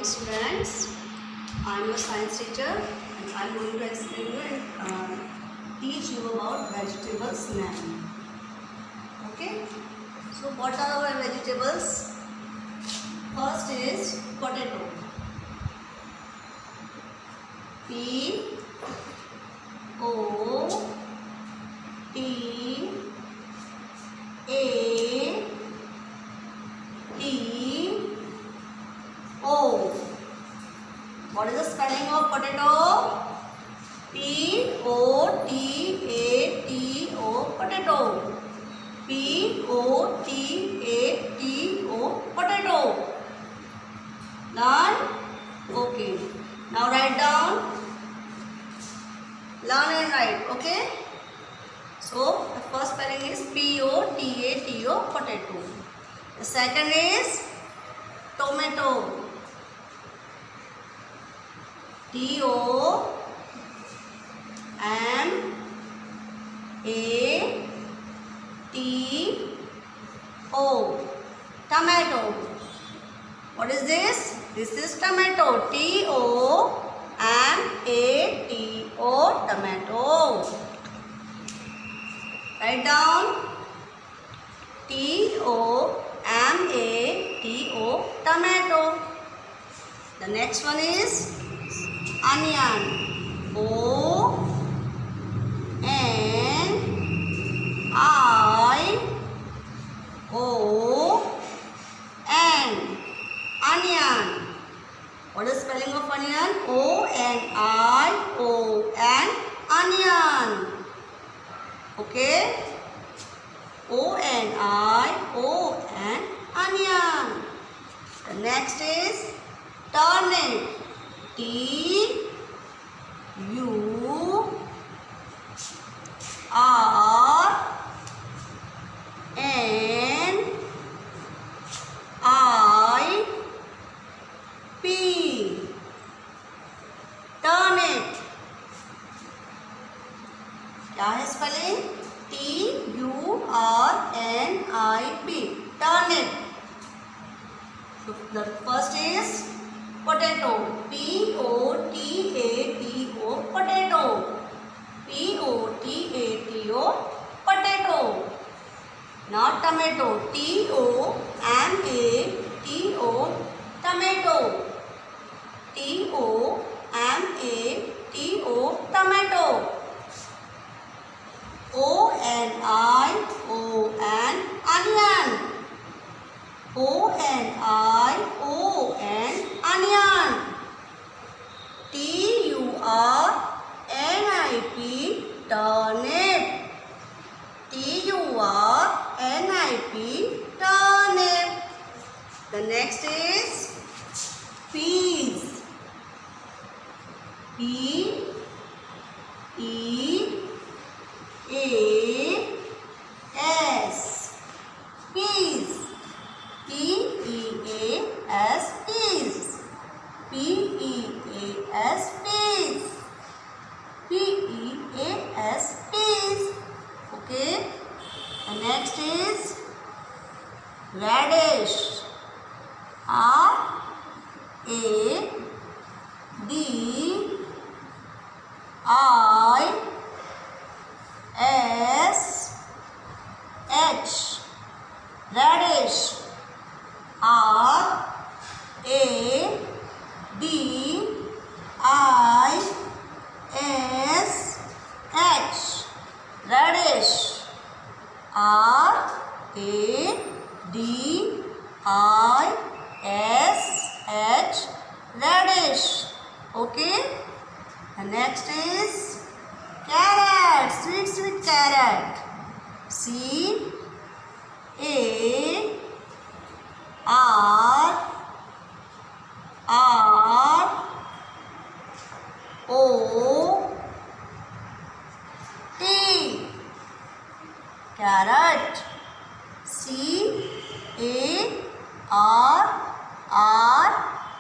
morning, students. I am your science teacher and I am going to explain you and teach you about vegetables now. Okay. So what are our vegetables? First is potato. P O T A T O. What is the spelling of potato? P O T A T O, potato. P O T A T O, potato. Done? Okay. Now write down. Learn and write. Okay. So the first spelling is P O T A T O, potato. The second is tomato. T O M A T O, tomato. What is this? This is tomato. T O M A T O, tomato. Write down. T O M A T O, tomato. The next one is onion. O N I O N, onion. What is spelling of onion? O N I O N, onion. Okay? O N I O N, onion. The next is turnip. T U R N I P, turnip. क्या है spelling? T U R N I P, turnip. So the first is potato. P O T A T O, potato. P O T A T O, potato. Not tomato. T O M A T O, tomato. T O M A T O, tomato. O N I O N, onion. O N I O N, onion. T U R N I P, turnip. T U R N I P, turnip. The next is peas. P E A S, peas. P E A S, peas. P E A S, peas. P E A S, peas. Okay. The next is radish. R A D I S H, radish. R A D I S H, radish. R A D I S H, radish. Okay. The next is carrot. Sweet carrot. C A R R O T, carrot. C A R R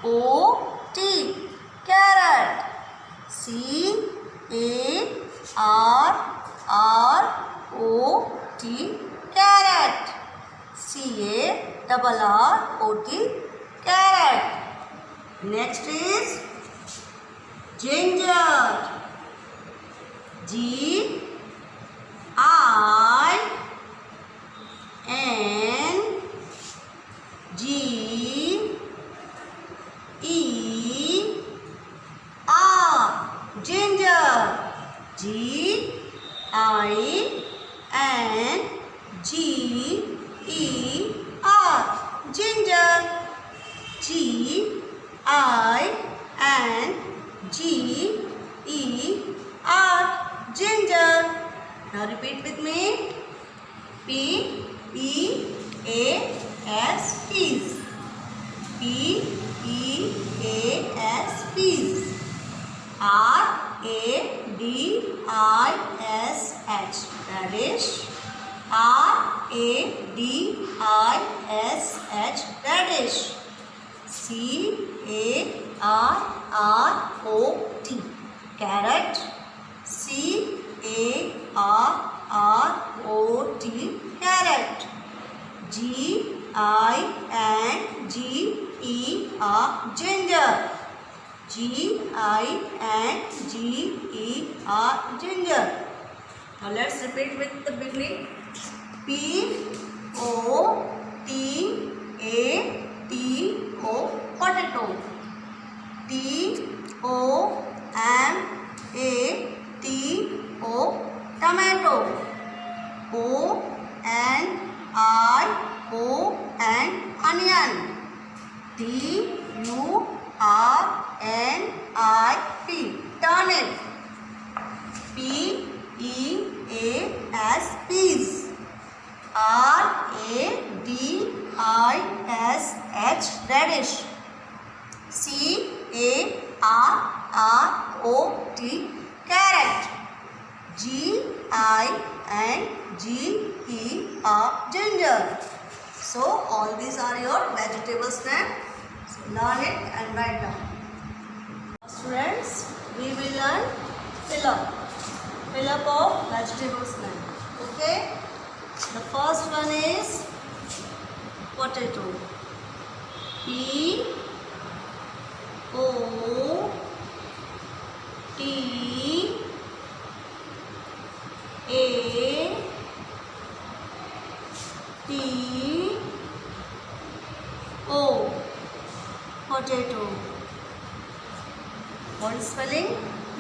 O T, carrot. C A R R O T, carrot. C A R R O T, carrot. Next is ginger. G I N G E R. Ginger. G I N G E R. Ginger. G I N G E R. Ginger. Now repeat with me. P E A S, peas. P E A S, peas. R A D I S H, radish. R A D I S H, radish. C A R O T, carrot. C A R O T, carrot. G I N G E R, ginger. G I N G E R, ginger. Now let's repeat with the beginning. P O T A T O, potato. T O M A T O, tomato. O N I O N, onion. T U R N I P, turnip. P E A S, peas. R A D I S H, radish. C A R O T, carrot. G I N G E R, ginger. So all these are your vegetables then. So learn it and write down. Students, we will learn fill up. Fill up of vegetables then. Okay. The first one is potato. P O T A T O, potato. What is spelling? P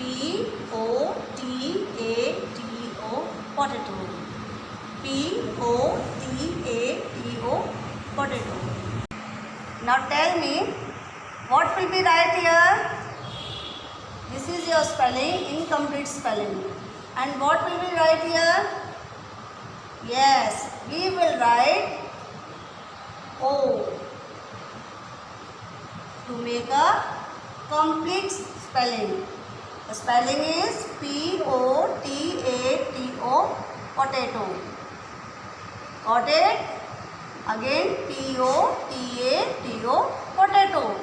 O T A T O, potato. P O T A T O, potato. Now tell me, what will be right here? This is your spelling, incomplete spelling. And what will be right here? Yes, we will write O to make a complete spelling. The spelling is P O T A T O, potato. Got it? Again P O T A T O, potato.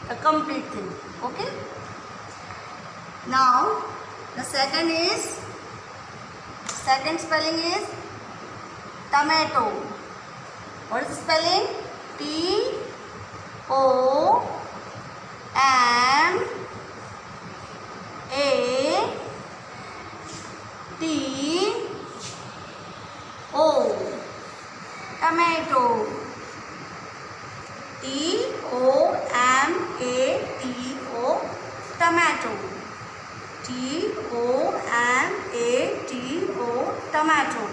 The complete thing. Okay? Now the second spelling is tomato. What is the spelling? T O M A T O, tomato. T O M A T O, tomato. T O M A T O, tomato.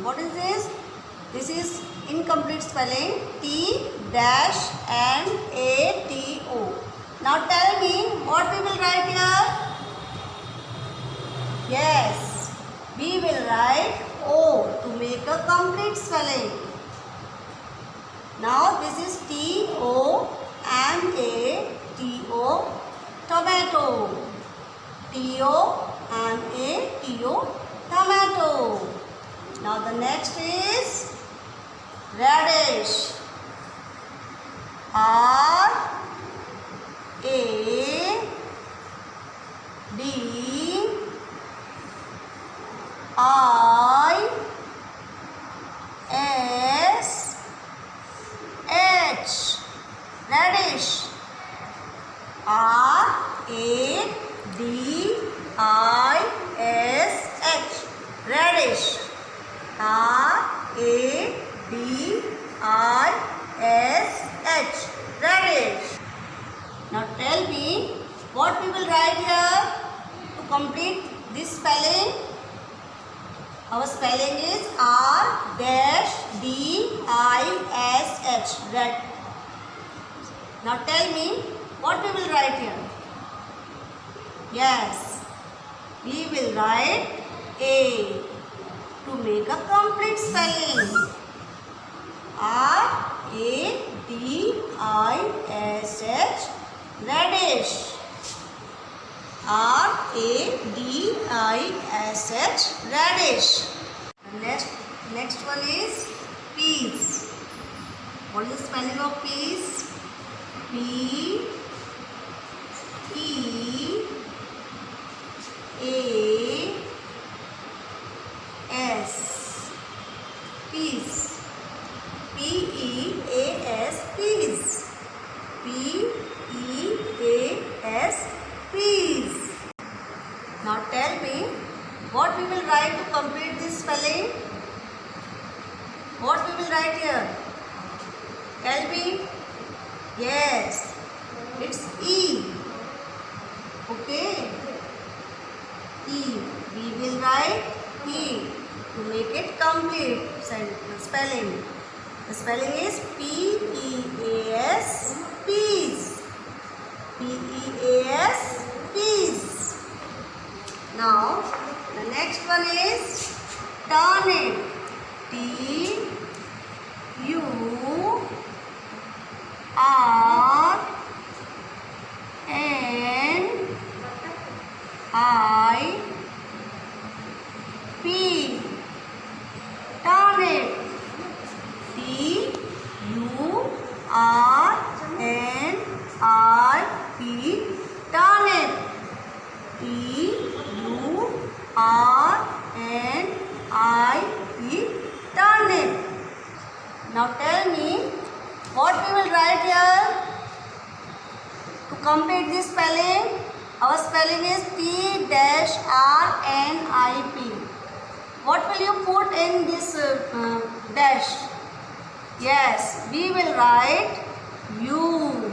What is this? This is incomplete spelling. T dash M A T O. Now tell me, what we will write here? Yes, we will write O to make a complete spelling. Now this is T O M A T O, tomato. T O M A T O, tomato. Now the next is radish. R A D I S H, D-I-S-H. Radish. R-A-D-I-S-H. Radish. Now tell me what we will write here to complete this spelling. Our spelling is R-D-I-S-H. Red. Now tell me what we will write here. Yes, we will write A to make a complete spelling. R-A-D-I-S-H. Radish. R-A-D-I-S-H. Radish. Next one is peas. What is the spelling of peas? P-E-A-S. Peas. P-E-A-S. Peas. P-E-A-S. Peas. Now tell me what we will write to complete this spelling. What we will write here? Tell me. Yes, it's E. Okay. E. We will write E to make it complete spelling. The spelling is P-E-A-S. Peas. P-E-A-S. Peas. Now, the next one is turnip. T-U-R-N-I-P. Turnip. T-U-R-N-I-P. Turnip. T-U-R-N-I-P. Turnip. Now tell me what we will write here to complete this spelling. Our spelling is T-R-N-I-P. What will you put in this dash? Yes, we will write U.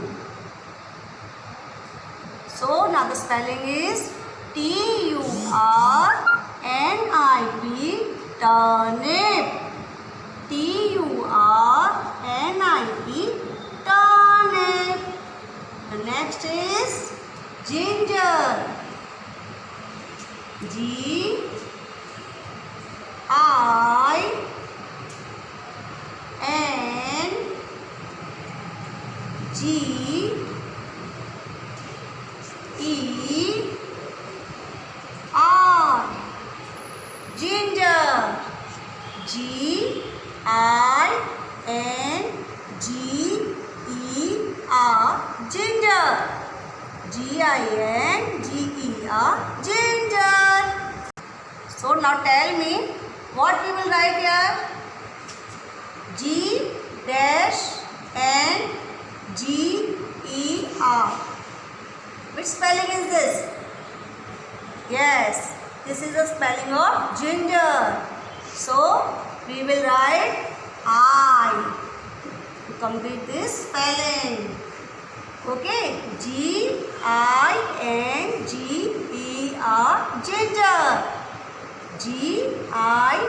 So now the spelling is T-U-R-N-I-P. Turnip. T-U-R-N-I-P. Turnip. The next is ginger. G-I-N-G-E-R. Ginger. G-I-N-G-E-R. Ginger. G-I-N-G-E-R. Ginger. So now tell me what we will write here. G-N-G-E-R. Which spelling is this? Yes, this is the spelling of ginger. So we will write I to complete this spelling. Okay, G-I-N-G-E-R. Ginger. G-I-N-G-E-R.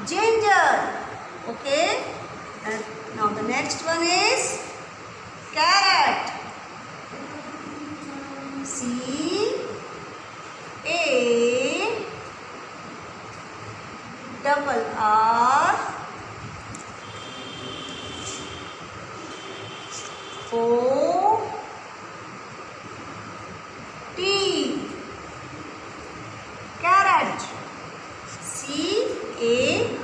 Ginger. Okay, and now the next one is carrot. C-A-R-R-O-T. Carrot. C-A-R-R-O-T.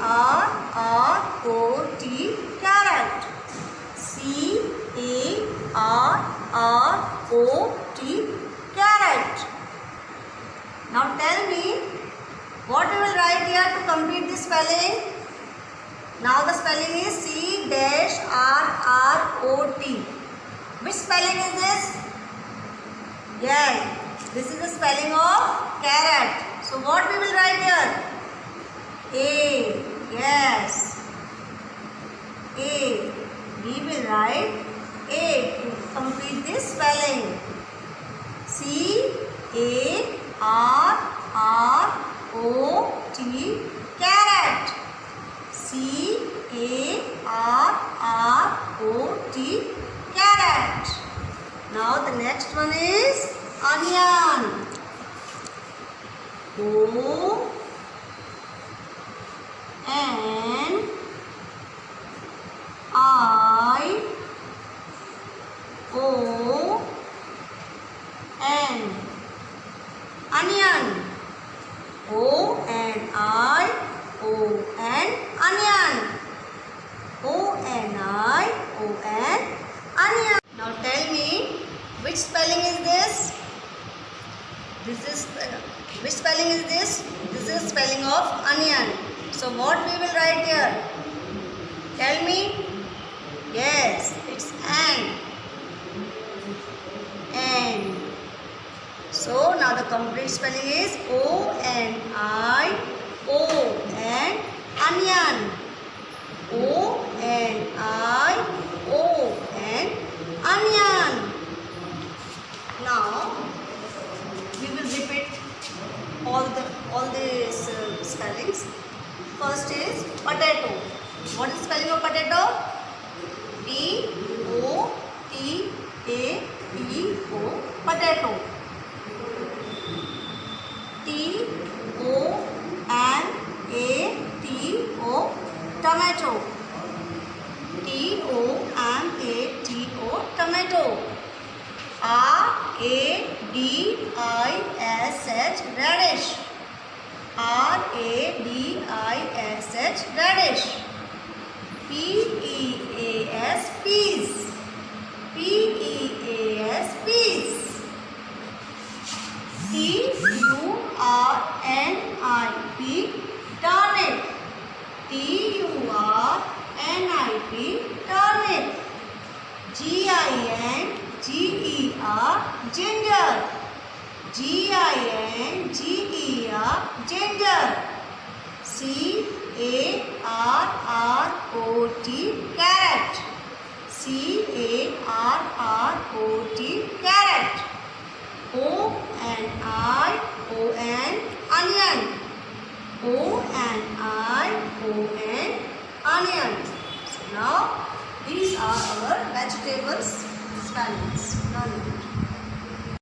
Carrot. C-A-R-R-O-T. Carrot. Now tell me what we will write here to complete this spelling. Now the spelling is C-R-R-O-T. Which spelling is this? Yes. This is the spelling of carrot. So what we will write here? A. Yes. A. We will write A to complete this spelling. C-A-R-R-O-T. Carrot. C-A-R-R-O-T. Carrot. Now the next one is onion. O N I O N. Onion. O N I O N. Onion. O N I O N. Onion. Now tell me, which spelling is this? Which spelling is this? This is spelling of onion. So what we will write here? Tell me. Yes, it's N. N. So now the complete spelling is O-N-I-O-N. Onion. O-N-I-O-N. Onion. Now we will repeat all these spellings. First is potato. What is spelling of potato? P-O-T-A-T-O. Potato. T-O-M-A-T-O. Tomato. T-O-M-A-T-O. Tomato. R-A-D-I-S-H. Radish. R-A-D-I-S-H. Radish. P-E-A-S. Peas. P-E-A-S. Peas. T-U-R-N-I-P. Turnip. T-U-R-N-I-P. Turnip. G-I-N-G-E-R. Ginger. G-I-N-G-E-R. Ginger. C-A-R-R-O-T. Carrot. C-A-R-R-O-T. Carrot. O-N-I-O-N. Onion. O-N-I-O-N. Onion. So now these are our vegetables spellings.